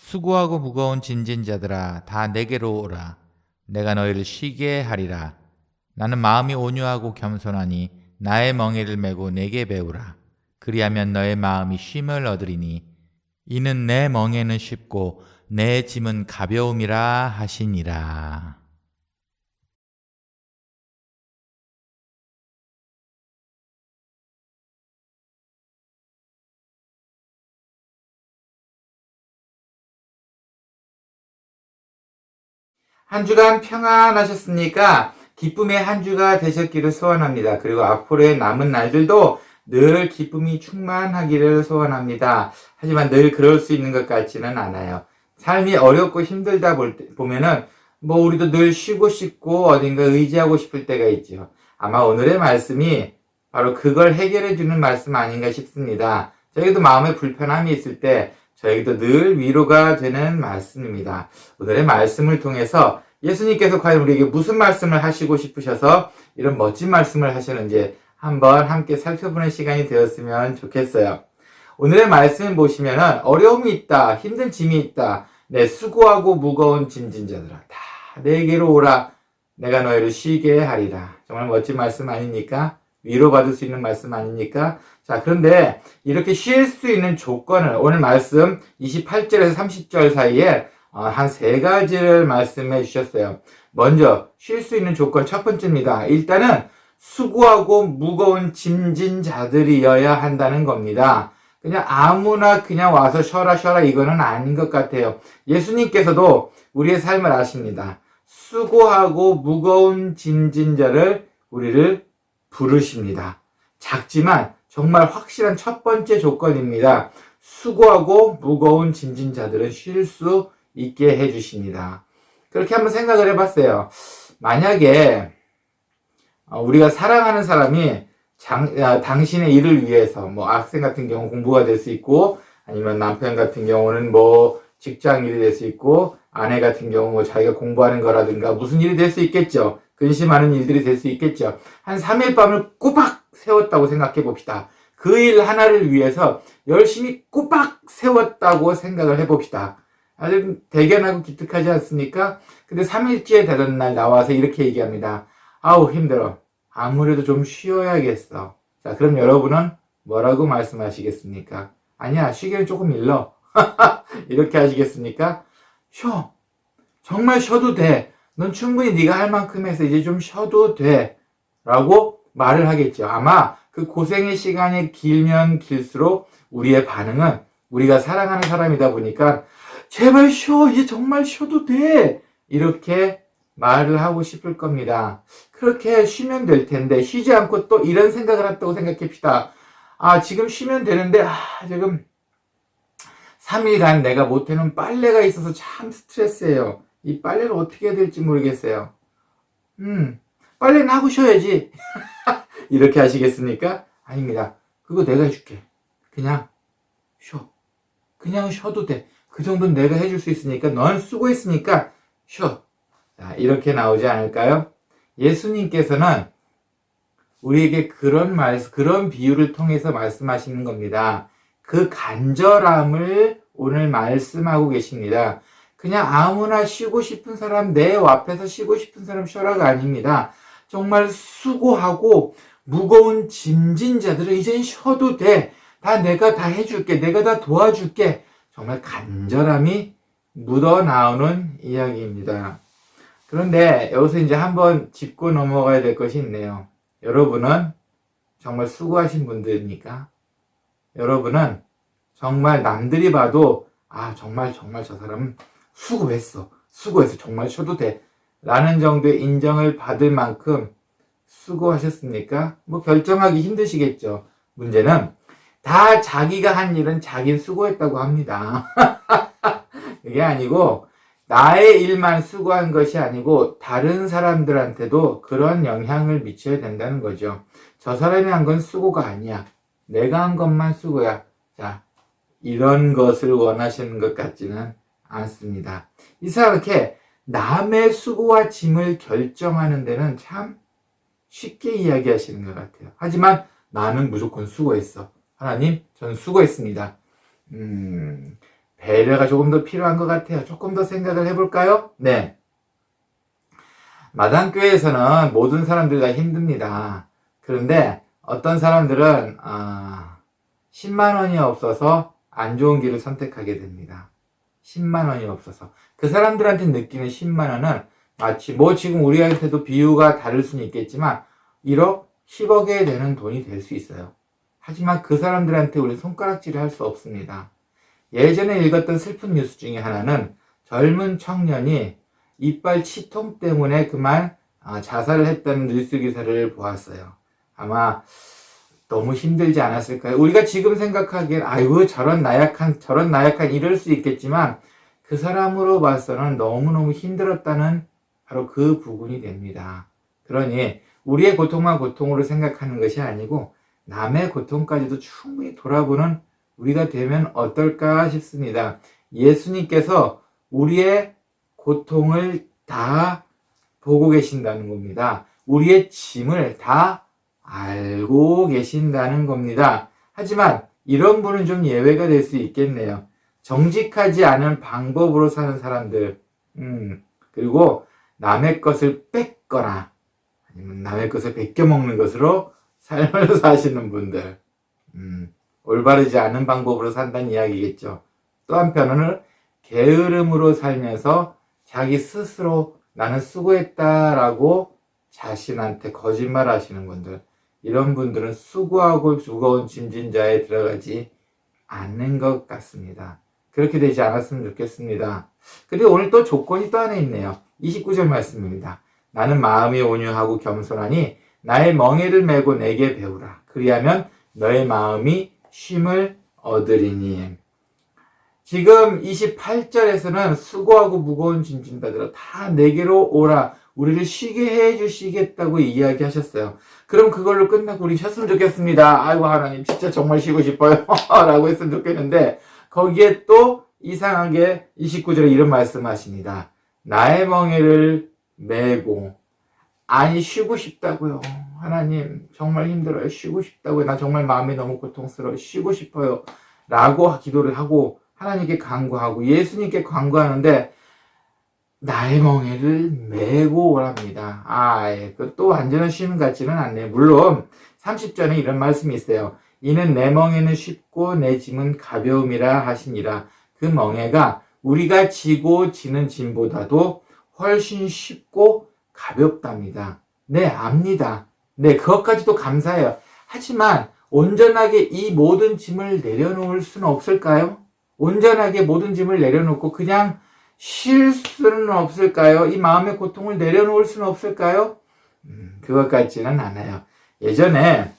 수고하고 무거운 짐진 자들아 다 내게로 오라. 내가 너희를 쉬게 하리라. 나는 마음이 온유하고 겸손하니 나의 멍에를 메고 내게 배우라. 그리하면 너의 마음이 쉼을 얻으리니 이는 내 멍에는 쉽고 내 짐은 가벼움이라 하시니라. 한 주간 평안하셨습니까? 기쁨의 한 주가 되셨기를 소원합니다. 그리고 앞으로의 남은 날들도 늘 기쁨이 충만하기를 소원합니다. 하지만 늘 그럴 수 있는 것 같지는 않아요. 삶이 어렵고 힘들다 보면은 우리도 늘 쉬고 싶고 어딘가 의지하고 싶을 때가 있죠. 아마 오늘의 말씀이 바로 그걸 해결해 주는 말씀 아닌가 싶습니다. 저희도 마음에 불편함이 있을 때 저희도 늘 위로가 되는 말씀입니다. 오늘의 말씀을 통해서 예수님께서 과연 우리에게 무슨 말씀을 하시고 싶으셔서 이런 멋진 말씀을 하시는지 한번 함께 살펴보는 시간이 되었으면 좋겠어요. 오늘의 말씀을 보시면 어려움이 있다, 힘든 짐이 있다, 내 수고하고 무거운 짐진 자들아 다 내게로 오라. 내가 너희를 쉬게 하리라. 정말 멋진 말씀 아닙니까? 위로받을 수 있는 말씀 아닙니까? 자, 그런데 이렇게 쉴 수 있는 조건을 오늘 말씀 28절에서 30절 사이에 한 세 가지를 말씀해 주셨어요. 먼저 쉴 수 있는 조건 첫 번째입니다. 일단은 수고하고 무거운 짐진 자들이어야 한다는 겁니다. 그냥 아무나 그냥 와서 쉬어라 이거는 아닌 것 같아요. 예수님께서도 우리의 삶을 아십니다. 수고하고 무거운 짐진 자를 우리를 부르십니다. 작지만 정말 확실한 첫 번째 조건입니다. 수고하고 무거운 짐진 자들은 쉴 수 있게 해주십니다. 그렇게 한번 생각을 해봤어요. 만약에 우리가 사랑하는 사람이 당신의 일을 위해서 학생 같은 경우 공부가 될 수 있고 아니면 남편 같은 경우는 직장 일이 될 수 있고 아내 같은 경우 자기가 공부하는 거라든가 무슨 일이 될 수 있겠죠. 근심하는 일들이 될 수 있겠죠. 한 3일 밤을 꼬박 세웠다고 생각해 봅시다. 그 일 하나를 위해서 열심히 꼬박 세웠다고 생각을 해 봅시다. 아주 대견하고 기특하지 않습니까? 근데 3일째 되던 날 나와서 이렇게 얘기합니다. 아우 힘들어. 아무래도 좀 쉬어야겠어. 자, 그럼 여러분은 뭐라고 말씀하시겠습니까? 아니야, 쉬기는 조금 일러. 이렇게 하시겠습니까? 쉬어. 정말 쉬어도 돼. 넌 충분히 네가 할 만큼 해서 이제 좀 쉬어도 돼. 라고 말을 하겠죠. 아마 그 고생의 시간이 길면 길수록 우리의 반응은 우리가 사랑하는 사람이다 보니까 제발 쉬어. 이제 정말 쉬어도 돼. 이렇게 말을 하고 싶을 겁니다. 그렇게 쉬면 될 텐데 쉬지 않고 또 이런 생각을 했다고 생각합시다. 지금 쉬면 되는데 지금 3일간 내가 못해놓은 빨래가 있어서 참 스트레스예요. 이 빨래를 어떻게 해야 될지 모르겠어요. 빨래는 하고 쉬어야지. 이렇게 하시겠습니까? 아닙니다. 그거 내가 해줄게. 그냥 쉬어. 그냥 쉬어도 돼. 그 정도는 내가 해줄 수 있으니까 넌 수고했으니까 쉬어. 자, 이렇게 나오지 않을까요? 예수님께서는 우리에게 그런 비유를 통해서 말씀하시는 겁니다. 그 간절함을 오늘 말씀하고 계십니다. 그냥 아무나 쉬고 싶은 사람, 내 앞에서 쉬고 싶은 사람 쉬어라가 아닙니다. 정말 수고하고 무거운 짐진 자들은 이젠 쉬어도 돼. 내가 다 해줄게. 내가 다 도와줄게. 정말 간절함이 묻어나오는 이야기입니다. 그런데 여기서 이제 한번 짚고 넘어가야 될 것이 있네요. 여러분은 정말 수고하신 분들입니까? 여러분은 정말 남들이 봐도 정말 저 사람은 수고했어. 정말 쉬어도 돼. 라는 정도의 인정을 받을 만큼 수고하셨습니까? 결정하기 힘드시겠죠. 문제는 다 자기가 한 일은 자기는 수고했다고 합니다. 그게 아니고 나의 일만 수고한 것이 아니고 다른 사람들한테도 그런 영향을 미쳐야 된다는 거죠. 저 사람이 한 건 수고가 아니야. 내가 한 것만 수고야. 자, 이런 것을 원하시는 것 같지는 않습니다. 이상하게 남의 수고와 짐을 결정하는 데는 참 쉽게 이야기하시는 것 같아요. 하지만 나는 무조건 수고했어. 하나님, 저는 수고했습니다. 배려가 조금 더 필요한 것 같아요. 조금 더 생각을 해볼까요? 네. 마당교회에서는 모든 사람들 다 힘듭니다. 그런데 어떤 사람들은 10만 원이 없어서 안 좋은 길을 선택하게 됩니다. 10만 원이 없어서. 그 사람들한테 느끼는 10만 원은 마치 뭐 지금 우리한테도 비유가 다를 수는 있겠지만 1억, 10억에 되는 돈이 될 수 있어요. 하지만 그 사람들한테 우리 손가락질을 할 수 없습니다. 예전에 읽었던 슬픈 뉴스 중에 하나는 젊은 청년이 이빨 치통 때문에 그만 자살을 했다는 뉴스 기사를 보았어요. 아마 너무 힘들지 않았을까요? 우리가 지금 생각하기엔 아이고 저런 나약한 이럴 수 있겠지만 그 사람으로 봐서는 너무너무 힘들었다는 바로 그 부분이 됩니다. 그러니 우리의 고통만 고통으로 생각하는 것이 아니고 남의 고통까지도 충분히 돌아보는 우리가 되면 어떨까 싶습니다. 예수님께서 우리의 고통을 다 보고 계신다는 겁니다. 우리의 짐을 다 알고 계신다는 겁니다. 하지만 이런 분은 좀 예외가 될 수 있겠네요. 정직하지 않은 방법으로 사는 사람들, 그리고 남의 것을 뺏거나 아니면 남의 것을 베껴먹는 것으로 삶을 사시는 분들, 올바르지 않은 방법으로 산다는 이야기겠죠. 또 한편으로는 게으름으로 살면서 자기 스스로 나는 수고했다라고 자신한테 거짓말 하시는 분들, 이런 분들은 수고하고 무거운 짐진 자에 들어가지 않는 것 같습니다. 그렇게 되지 않았으면 좋겠습니다. 그리고 오늘 또 조건이 또 하나 있네요. 29절 말씀입니다. 나는 마음이 온유하고 겸손하니 나의 멍에를 메고 내게 배우라. 그리하면 너의 마음이 쉼을 얻으리니. 지금 28절에서는 수고하고 무거운 짐진 자들아 다 내게로 오라. 우리를 쉬게 해 주시겠다고 이야기하셨어요. 그럼 그걸로 끝나고 우리 쉬었으면 좋겠습니다. 아이고 하나님 진짜 정말 쉬고 싶어요. 라고 했으면 좋겠는데 거기에 또 이상하게 29절에 이런 말씀하십니다. 나의 멍에를 메고 아니 쉬고 싶다고요. 하나님 정말 힘들어요. 쉬고 싶다고요. 나 정말 마음이 너무 고통스러워요. 쉬고 싶어요. 라고 기도를 하고 하나님께 간구하고 예수님께 간구하는데 나의 멍에를 메고 오랍니다. 또 완전한 쉼 같지는 않네요. 물론 30절에 이런 말씀이 있어요. 이는 내 멍에는 쉽고 내 짐은 가벼움이라 하시니라. 그 멍에가 우리가 지고 지는 짐보다도 훨씬 쉽고 가볍답니다. 네, 압니다. 네, 그것까지도 감사해요. 하지만 온전하게 이 모든 짐을 내려놓을 수는 없을까요? 온전하게 모든 짐을 내려놓고 그냥 쉴 수는 없을까요? 이 마음의 고통을 내려놓을 수는 없을까요? 그것 같지는 않아요. 예전에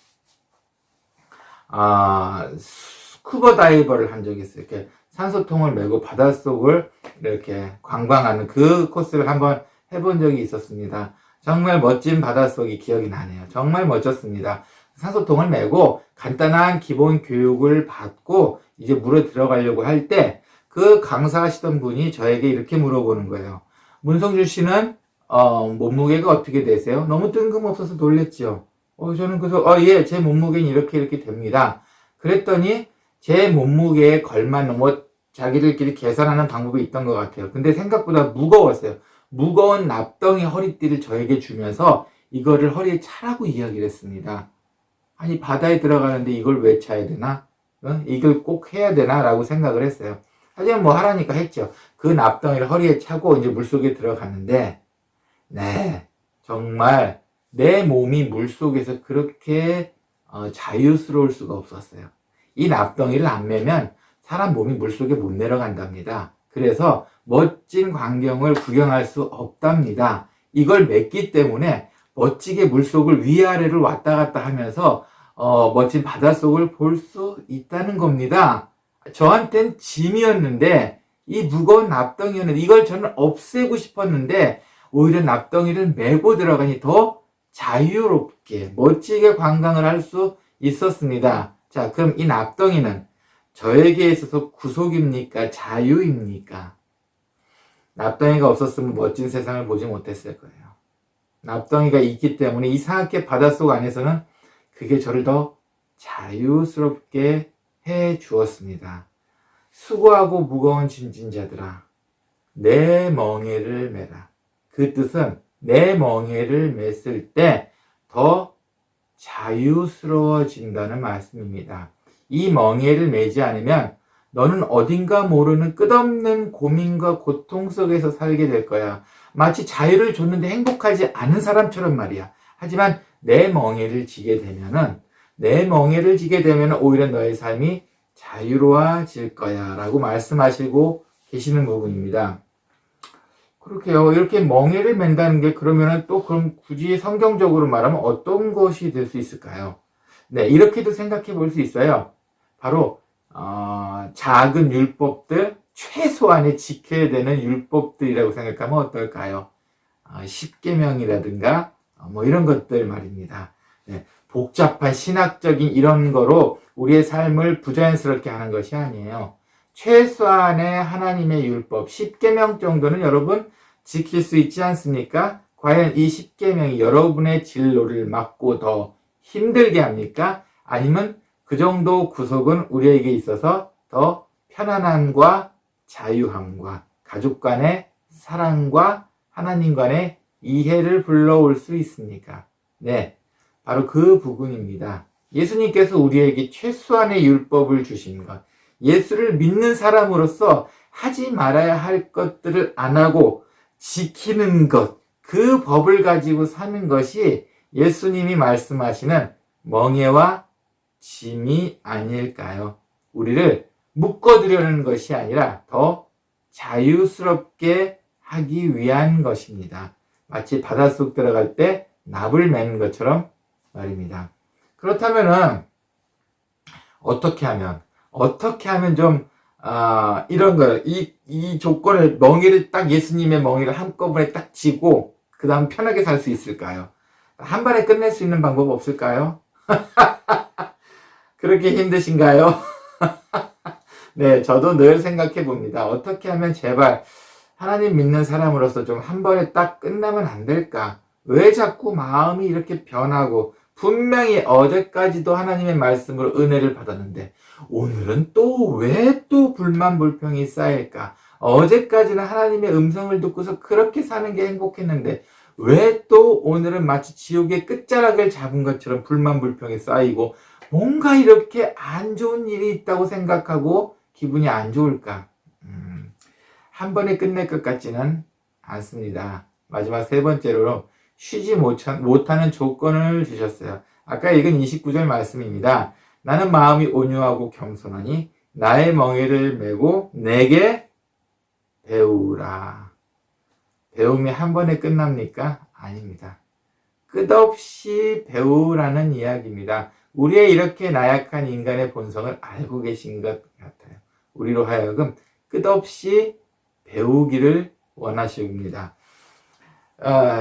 스쿠버 다이버를 한 적이 있어요. 이렇게 산소통을 메고 바닷속을 이렇게 관광하는 그 코스를 한번 해본 적이 있었습니다. 정말 멋진 바닷속이 기억이 나네요. 정말 멋졌습니다. 산소통을 메고 간단한 기본 교육을 받고 이제 물에 들어가려고 할 때 그 강사하시던 분이 저에게 이렇게 물어보는 거예요. 문성준 씨는 몸무게가 어떻게 되세요? 너무 뜬금없어서 놀랬죠. 저는 그래서 예, 제 몸무게는 이렇게 됩니다. 그랬더니 제 몸무게에 걸맞는 자기들끼리 계산하는 방법이 있던 것 같아요. 근데 생각보다 무거웠어요. 무거운 납덩이 허리띠를 저에게 주면서 이거를 허리에 차라고 이야기를 했습니다. 아니 바다에 들어가는데 이걸 왜 차야 되나? 이걸 꼭 해야 되나? 라고 생각을 했어요. 하지만 하라니까 했죠. 그 납덩이를 허리에 차고 이제 물속에 들어갔는데 네, 정말 내 몸이 물속에서 그렇게 자유스러울 수가 없었어요. 이 납덩이를 안 매면 사람 몸이 물속에 못 내려간답니다. 그래서 멋진 광경을 구경할 수 없답니다. 이걸 맸기 때문에 멋지게 물속을 위아래를 왔다 갔다 하면서 멋진 바닷속을 볼 수 있다는 겁니다. 저한텐 짐이었는데 이 무거운 납덩이였는데 이걸 저는 없애고 싶었는데 오히려 납덩이를 메고 들어가니 더 자유롭게 멋지게 관광을 할 수 있었습니다. 자, 그럼 이 납덩이는 저에게 있어서 구속입니까? 자유입니까? 납덩이가 없었으면 멋진 세상을 보지 못했을 거예요. 납덩이가 있기 때문에 이상하게 바닷속 안에서는 그게 저를 더 자유스럽게 해 주었습니다. 수고하고 무거운 짐진 자들아, 내 멍에를 메라. 그 뜻은 내 멍에를 맸을 때 더 자유스러워진다는 말씀입니다. 이 멍에를 매지 않으면 너는 어딘가 모르는 끝없는 고민과 고통 속에서 살게 될 거야. 마치 자유를 줬는데 행복하지 않은 사람처럼 말이야. 하지만 내 멍에를 지게 되면 오히려 너의 삶이 자유로워질 거야 라고 말씀하시고 계시는 부분입니다. 그렇게요. 이렇게 멍에를 맨다는 게 그러면은 또 그럼 굳이 성경적으로 말하면 어떤 것이 될 수 있을까요? 네, 이렇게도 생각해 볼 수 있어요. 바로 작은 율법들, 최소한의 지켜야 되는 율법들이라고 생각하면 어떨까요? 십계명이라든가 뭐 이런 것들 말입니다. 네, 복잡한 신학적인 이런 거로 우리의 삶을 부자연스럽게 하는 것이 아니에요. 최소한의 하나님의 율법, 십계명 정도는 여러분 지킬 수 있지 않습니까? 과연 이 십계명이 여러분의 진로를 막고 더 힘들게 합니까? 아니면 그 정도 구속은 우리에게 있어서 더 편안함과 자유함과 가족 간의 사랑과 하나님 간의 이해를 불러올 수 있습니까? 네, 바로 그 부분입니다. 예수님께서 우리에게 최소한의 율법을 주신 것, 예수를 믿는 사람으로서 하지 말아야 할 것들을 안 하고 지키는 것, 그 법을 가지고 사는 것이 예수님이 말씀하시는 멍에와 짐이 아닐까요? 우리를 묶어두려는 것이 아니라 더 자유스럽게 하기 위한 것입니다. 마치 바닷속 들어갈 때 납을 매는 것처럼 말입니다. 그렇다면은 어떻게 하면 좀 이런 거, 이 조건을, 멍에를 딱 예수님의 멍에를 한꺼번에 딱 쥐고 그 다음 편하게 살 수 있을까요? 한 번에 끝낼 수 있는 방법 없을까요? 그렇게 힘드신가요? 네, 저도 늘 생각해 봅니다. 어떻게 하면 제발 하나님 믿는 사람으로서 좀 한 번에 딱 끝나면 안 될까? 왜 자꾸 마음이 이렇게 변하고, 분명히 어제까지도 하나님의 말씀으로 은혜를 받았는데 오늘은 왜 또 불만 불평이 쌓일까? 어제까지는 하나님의 음성을 듣고서 그렇게 사는 게 행복했는데 왜 또 오늘은 마치 지옥의 끝자락을 잡은 것처럼 불만 불평이 쌓이고 뭔가 이렇게 안 좋은 일이 있다고 생각하고 기분이 안 좋을까? 한 번에 끝낼 것 같지는 않습니다. 마지막 세 번째로 쉬지 못하는 조건을 주셨어요. 아까 읽은 29절 말씀입니다. 나는 마음이 온유하고 겸손하니 나의 멍에를 메고 내게 배우라. 배움이 한 번에 끝납니까? 아닙니다. 끝없이 배우라는 이야기입니다. 우리의 이렇게 나약한 인간의 본성을 알고 계신 것 같아요. 우리로 하여금 끝없이 배우기를 원하십니다.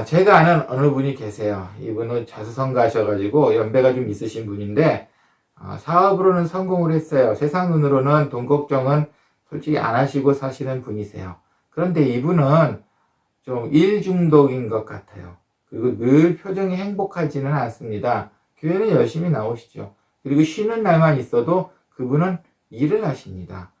제가 아는 어느 분이 계세요. 이분은 자수성가하셔가지고 연배가 좀 있으신 분인데 사업으로는 성공을 했어요. 세상 눈으로는 돈 걱정은 솔직히 안 하시고 사시는 분이세요. 그런데 이분은 좀 일 중독인 것 같아요. 그리고 늘 표정이 행복하지는 않습니다. 교회는 열심히 나오시죠. 그리고 쉬는 날만 있어도 그분은 일을 하십니다.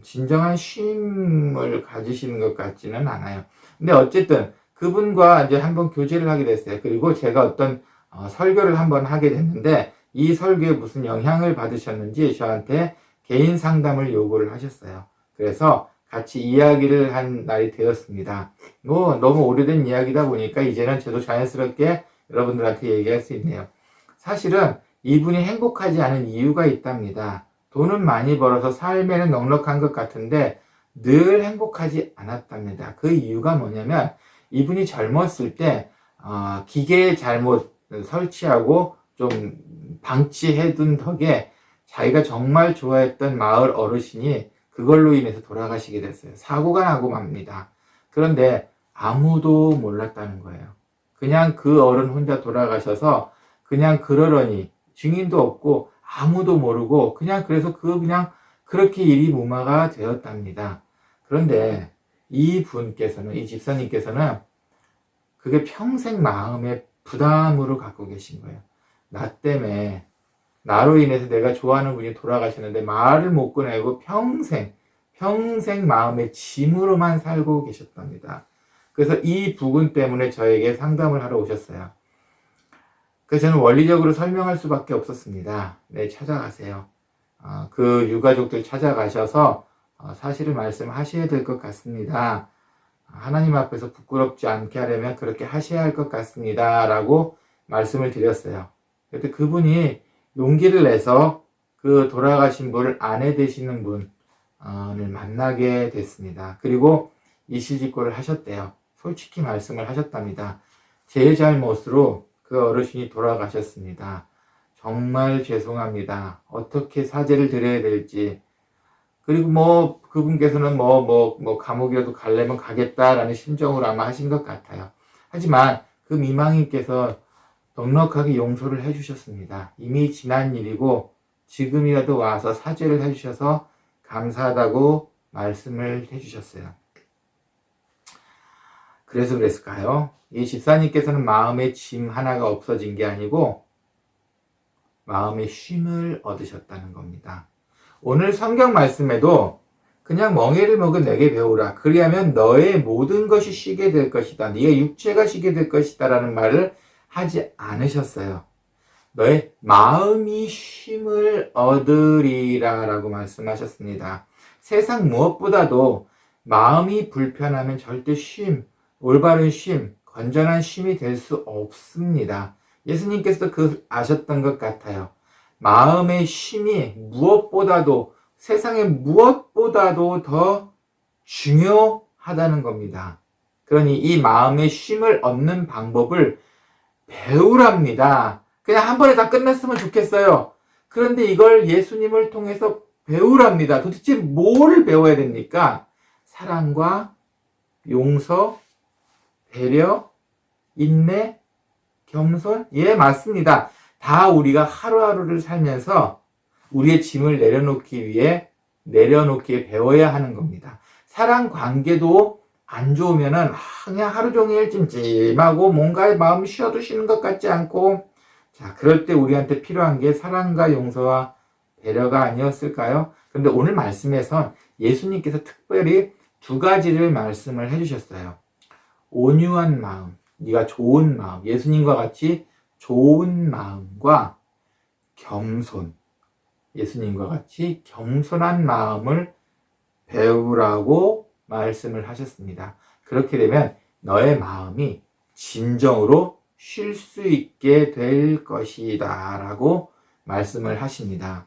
진정한 쉼을 가지시는 것 같지는 않아요. 근데 어쨌든 그분과 이제 한번 교제를 하게 됐어요. 그리고 제가 어떤 설교를 한번 하게 됐는데 이 설교에 무슨 영향을 받으셨는지 저한테 개인 상담을 요구를 하셨어요. 그래서 같이 이야기를 한 날이 되었습니다. 너무 오래된 이야기다 보니까 이제는 저도 자연스럽게 여러분들한테 얘기할 수 있네요. 사실은 이분이 행복하지 않은 이유가 있답니다. 돈은 많이 벌어서 삶에는 넉넉한 것 같은데 늘 행복하지 않았답니다. 그 이유가 뭐냐면 이분이 젊었을 때 기계에 잘못 설치하고 좀 방치해둔 덕에 자기가 정말 좋아했던 마을 어르신이 그걸로 인해서 돌아가시게 됐어요. 사고가 나고 맙니다. 그런데 아무도 몰랐다는 거예요. 그냥 그 어른 혼자 돌아가셔서 그냥 그러려니 증인도 없고 아무도 모르고 그래서 그냥 그렇게 일이 무마가 되었답니다. 그런데 이 집사님께서는 그게 평생 마음의 부담으로 갖고 계신 거예요. 나 때문에 나로 인해서 내가 좋아하는 분이 돌아가셨는데 말을 못 꺼내고 평생 마음의 짐으로만 살고 계셨답니다. 그래서 이 부분 때문에 저에게 상담을 하러 오셨어요. 그래서 저는 원리적으로 설명할 수밖에 없었습니다. 네, 찾아가세요. 그 유가족들 찾아가셔서 사실을 말씀하셔야 될 것 같습니다. 하나님 앞에서 부끄럽지 않게 하려면 그렇게 하셔야 할 것 같습니다. 라고 말씀을 드렸어요. 그때 그분이 용기를 내서 그 돌아가신 분을 아내 되시는 분을 만나게 됐습니다. 그리고 이실직고를 하셨대요. 솔직히 말씀을 하셨답니다. 제 잘못으로 그 어르신이 돌아가셨습니다. 정말 죄송합니다. 어떻게 사죄를 드려야 될지. 그리고 그분께서는 감옥이라도 가려면 가겠다라는 심정으로 아마 하신 것 같아요. 하지만 그 미망인께서 넉넉하게 용서를 해주셨습니다. 이미 지난 일이고 지금이라도 와서 사죄를 해주셔서 감사하다고 말씀을 해주셨어요. 그래서 그랬을까요? 이 집사님께서는 마음의 짐 하나가 없어진 게 아니고 마음의 쉼을 얻으셨다는 겁니다. 오늘 성경 말씀에도 그냥 멍에를 먹은 내게 배우라. 그리하면 너의 모든 것이 쉬게 될 것이다. 네가 육체가 쉬게 될 것이다. 라는 말을 하지 않으셨어요. 너의 마음이 쉼을 얻으리라 라고 말씀하셨습니다. 세상 무엇보다도 마음이 불편하면 절대 올바른 쉼, 건전한 쉼이 될 수 없습니다. 예수님께서도 아셨던 것 같아요. 마음의 쉼이 세상의 무엇보다도 더 중요하다는 겁니다. 그러니 이 마음의 쉼을 얻는 방법을 배우랍니다. 그냥 한 번에 다 끝났으면 좋겠어요. 그런데 이걸 예수님을 통해서 배우랍니다. 도대체 뭘 배워야 됩니까? 사랑과 용서, 배려, 인내, 겸손? 예, 맞습니다. 다 우리가 하루하루를 살면서 우리의 짐을 내려놓기에 배워야 하는 겁니다. 사랑 관계도 안 좋으면은 그냥 하루 종일 찜찜하고 뭔가에 마음이 쉬어도 쉬는 것 같지 않고, 자, 그럴 때 우리한테 필요한 게 사랑과 용서와 배려가 아니었을까요? 그런데 오늘 말씀에선 예수님께서 특별히 두 가지를 말씀을 해주셨어요. 온유한 마음, 네가 좋은 마음, 예수님과 같이 좋은 마음과 겸손, 예수님과 같이 겸손한 마음을 배우라고 말씀을 하셨습니다. 그렇게 되면 너의 마음이 진정으로 쉴 수 있게 될 것이다 라고 말씀을 하십니다.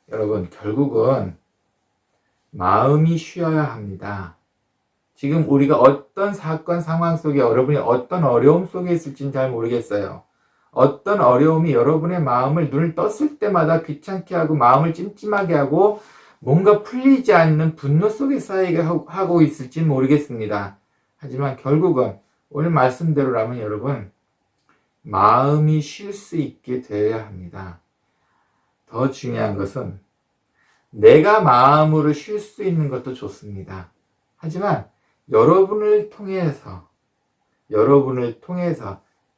여러분, 결국은 마음이 쉬어야 합니다. 지금 우리가 어떤 사건 상황 속에 여러분이 어떤 어려움 속에 있을지는 잘 모르겠어요. 어떤 어려움이 여러분의 마음을 눈을 떴을 때마다 귀찮게 하고 마음을 찜찜하게 하고 뭔가 풀리지 않는 분노 속에 쌓이게 하고 있을지는 모르겠습니다. 하지만 결국은 오늘 말씀대로라면 여러분, 마음이 쉴 수 있게 되어야 합니다. 더 중요한 것은 내가 마음으로 쉴 수 있는 것도 좋습니다. 하지만 여러분을 통해서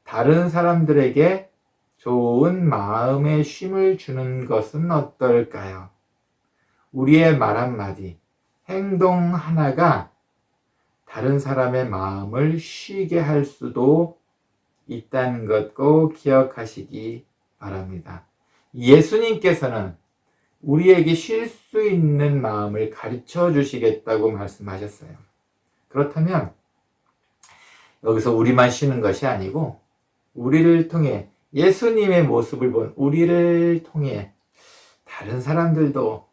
다른 사람들에게 좋은 마음의 쉼을 주는 것은 어떨까요? 우리의 말 한마디, 행동 하나가 다른 사람의 마음을 쉬게 할 수도 있다는 것 꼭 기억하시기 바랍니다. 예수님께서는 우리에게 쉴 수 있는 마음을 가르쳐 주시겠다고 말씀하셨어요. 그렇다면 여기서 우리만 쉬는 것이 아니고 우리를 통해 예수님의 모습을 본 우리를 통해 다른 사람들도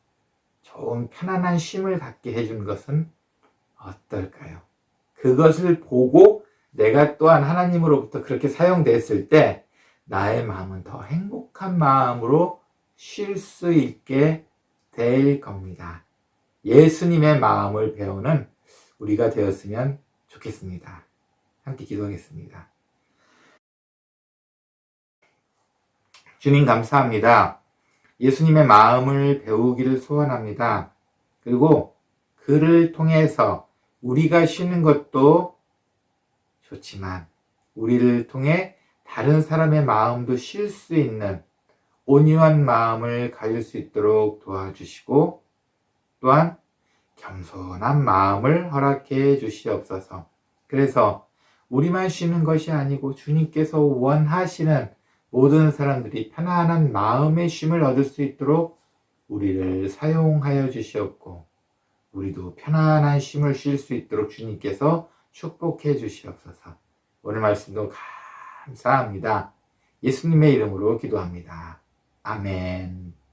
좋은 편안한 쉼을 갖게 해준 것은 어떨까요? 그것을 보고 내가 또한 하나님으로부터 그렇게 사용됐을 때 나의 마음은 더 행복한 마음으로 쉴 수 있게 될 겁니다. 예수님의 마음을 배우는 우리가 되었으면 좋겠습니다. 함께 기도하겠습니다. 주님 감사합니다. 예수님의 마음을 배우기를 소원합니다. 그리고 그를 통해서 우리가 쉬는 것도 좋지만 우리를 통해 다른 사람의 마음도 쉴 수 있는 온유한 마음을 가질 수 있도록 도와주시고 또한 겸손한 마음을 허락해 주시옵소서. 그래서 우리만 쉬는 것이 아니고 주님께서 원하시는 모든 사람들이 편안한 마음의 쉼을 얻을 수 있도록 우리를 사용하여 주시옵고 우리도 편안한 쉼을 쉴 수 있도록 주님께서 축복해 주시옵소서. 오늘 말씀도 감사합니다. 예수님의 이름으로 기도합니다. 아멘.